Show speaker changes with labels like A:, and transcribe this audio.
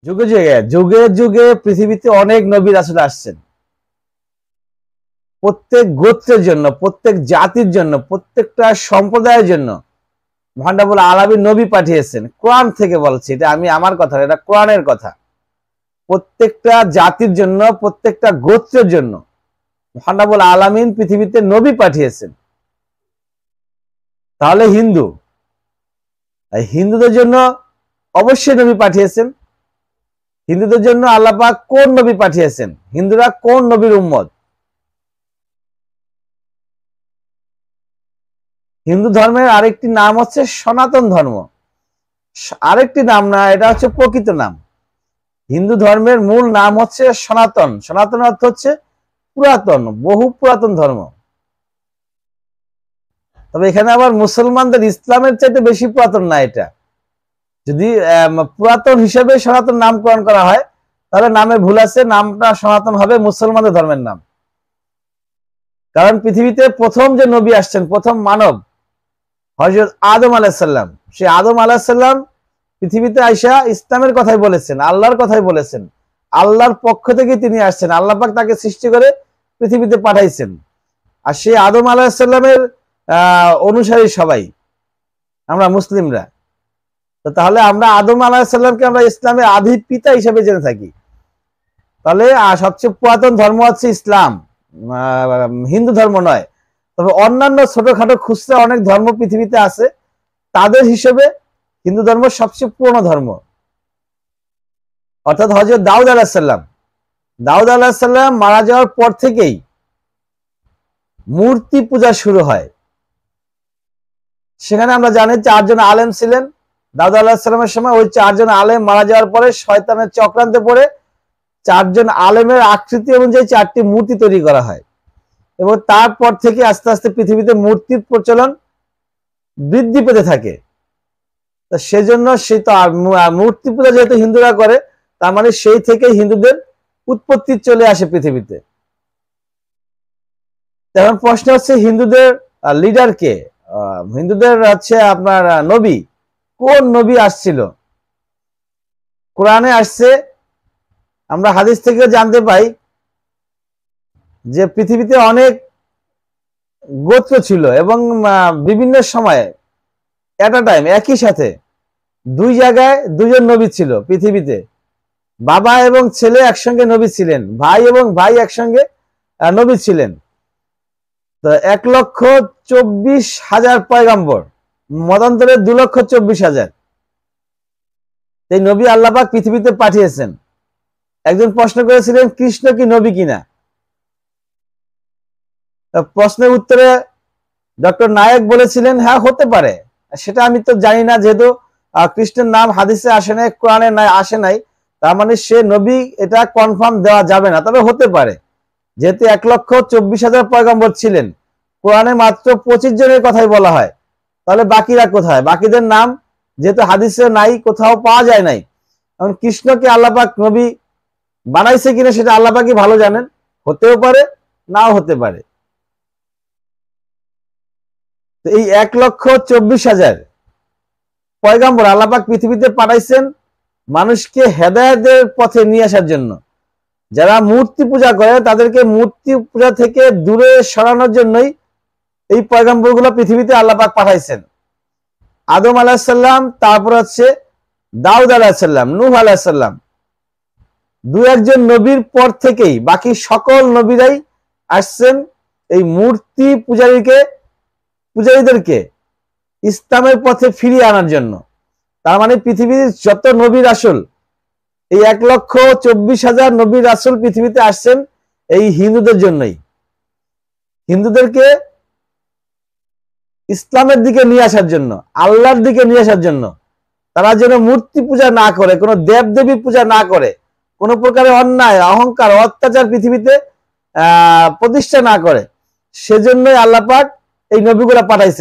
A: যুগে যুগে যুগে যুগে পৃথিবীতে অনেক নবী রাসূল আসছেন। প্রত্যেক গোত্রের জন্য, প্রত্যেক জাতির জন্য, প্রত্যেকটা সম্প্রদায়ের জন্য মহান রব্বুল আলামিন নবী পাঠিয়েছেন। কোরআন থেকে বলছি, এটা আমি আমার কথা, এটা কোরআনের কথা। প্রত্যেকটা জাতির জন্য, প্রত্যেকটা গোত্রের জন্য মহান রব্বুল আলামিন পৃথিবীতে নবী পাঠিয়েছেন। তাহলে হিন্দুদের জন্য অবশ্যই নবী পাঠিয়েছেন। হিন্দুদের জন্য আল্লাহ পাক কোন নবী পাঠিয়েছেন? হিন্দুরা কোন নবীর উম্মত? হিন্দু ধর্মের আরেকটি নাম হচ্ছে সনাতন ধর্ম। আরেকটি নাম না, এটা হচ্ছে প্রকৃত নাম। হিন্দু ধর্মের মূল নাম হচ্ছে সনাতন। সনাতন অর্থ হচ্ছে পুরাতন, বহু পুরাতন ধর্ম। তবে এখানে আবার মুসলমানদের ইসলামের চাইতে বেশি পুরাতন না। এটা যদি পুরাতন হিসেবে সনাতন নামকরণ করা হয় তাহলে নামে ভুল আছে, নামটা সনাতন হবে মুসলমানদের ধর্মের নাম। কারণ পৃথিবীতে প্রথম যে নবী আসছেন, প্রথম মানব হযরত আদম আলাইহিস সালাম, সেই আদম আলাইহিস সালাম পৃথিবীতে আইসা ইসলামের কথাই বলেছেন, আল্লাহর কথাই বলেছেন। আল্লাহর পক্ষ থেকে তিনি আসছেন, আল্লাহ পাক তাকে সৃষ্টি করে পৃথিবীতে পাঠাইছেন। আর সেই আদম আলাইহিস সালামের অনুসারী সবাই আমরা মুসলিমরা। তো তাহলে আমরা আদম আলাইহিস সালামকে আমরা ইসলামের আদি পিতা হিসেবে জেনে থাকি। তাহলে সবচেয়ে পুরাতন ধর্ম হচ্ছে ইসলাম, হিন্দু ধর্ম নয়। তবে অন্যান্য ছোটখাটো খুচরা অনেক ধর্ম পৃথিবীতে আছে, তাদের হিসেবে হিন্দু ধর্ম সবচেয়ে পুরনো ধর্ম। অর্থাৎ হযরত দাউদ আলাইহিস সালাম মারা যাওয়ার পর থেকেই মূর্তি পূজা শুরু হয়। সেখানে আমরা জানি 4 জন আলেম ছিলেন দাউদ আলাইহিস সালামের সময়। ওই 4 জন আলেম মারা যাওয়ার পরে শয়তানের চক্রান্তে পড়ে 4 জন আলেমের আকৃতি অনুযায়ী 4টি মূর্তি তৈরি করা হয়, এবং তারপর থেকে আস্তে আস্তে পৃথিবীতে মূর্তির প্রচলন বৃদ্ধি পেতে থাকে। সেজন্য সেই তো মূর্তি পূজা যেহেতু হিন্দুরা করে, তার মানে সেই থেকে হিন্দুদের উৎপত্তি চলে আসে পৃথিবীতে। এখন প্রশ্ন হচ্ছে, হিন্দুদের লিডার কে? হিন্দুদের হচ্ছে আপনার নবী, কোন নবী আসছিল? কোরআনে আসছে, আমরা হাদিস থেকে জানতে পাই যে পৃথিবীতে অনেক গোত্র ছিল এবং বিভিন্ন সময়ে এট আ টাইম একই সাথে 2 জায়গায় 2 জন নবী ছিল পৃথিবীতে। বাবা এবং ছেলে একসঙ্গে নবী ছিলেন, ভাই এবং ভাই একসঙ্গে নবী ছিলেন। তো 1,24,000 পয়গম্বর, মতান্তরে 2,24,000 এই নবী আল্লাহ পাক পৃথিবীতে পাঠিয়েছেন। একজন প্রশ্ন করেছিলেন কৃষ্ণ কি নবী কিনা। প্রশ্নের উত্তরে ডক্টর নায়েক বলেছিলেন হ্যাঁ হতে পারে। সেটা আমি তো জানি না, যেহেতু কৃষ্ণের নাম হাদিসে আসে নাই, কোরআনে আসে নাই, তার মানে সে নবী এটা কনফার্ম দেওয়া যাবে না। তবে হতে পারে, যেহেতু 1,24,000 পয়গম্বর ছিলেন, কোরআনে মাত্র 25 জনের কথাই বলা হয়, তাহলে বাকিরা কোথায়? বাকিদের নাম যেহেতু হাদিসে নাই, কোথাও পাওয়া যায় নাই। এখন কৃষ্ণকে আল্লাহ পাক নবী বানাইছে কিনা সেটা আল্লাহ পাকই ভালো জানেন, হতেও পারে নাও হতে পারে। তো এই 1,24,000 পয়গম্বর আল্লাহ পাক পৃথিবীতে পাঠাইছেন মানুষকে হেদায়েতের পথে নিয়ে আসার জন্য। যারা মূর্তি পূজা করে তাদেরকে মূর্তি পূজা থেকে দূরে সরানোর জন্যই এই পয়গম্বরগুলো পৃথিবীতে আল্লাহ পাক পাঠাইছেন। আদম আলাইহিস সালাম, তারপর হচ্ছে দাউদ আলাইহিস সালাম, নূহ আলাইহিস সালাম, 2-1 নবীর পর থেকেই বাকি সকল নবীরাই আসছেন এই মূর্তি পূজারীদেরকে ইসলামের পথে ফিরিয়ে আনার জন্য। তার মানে পৃথিবীর যত নবী রাসূল, এই 1,24,000 নবী রাসূল পৃথিবীতে আসছেন এই হিন্দুদের জন্যই, হিন্দুদেরকে ইসলামের দিকে নিয়ে আসার জন্য, আল্লাহর দিকে নিয়ে আসার জন্য। তারা যেন মূর্তি পূজা না করে, কোনো দেবদেবী পূজা না করে, কোনো প্রকারের অন্যায়, অহংকার, অত্যাচার পৃথিবীতে প্রতিষ্ঠা না করে, সেজন্যই আল্লাহ পাক এই নবীগুলা পাঠাইছেন।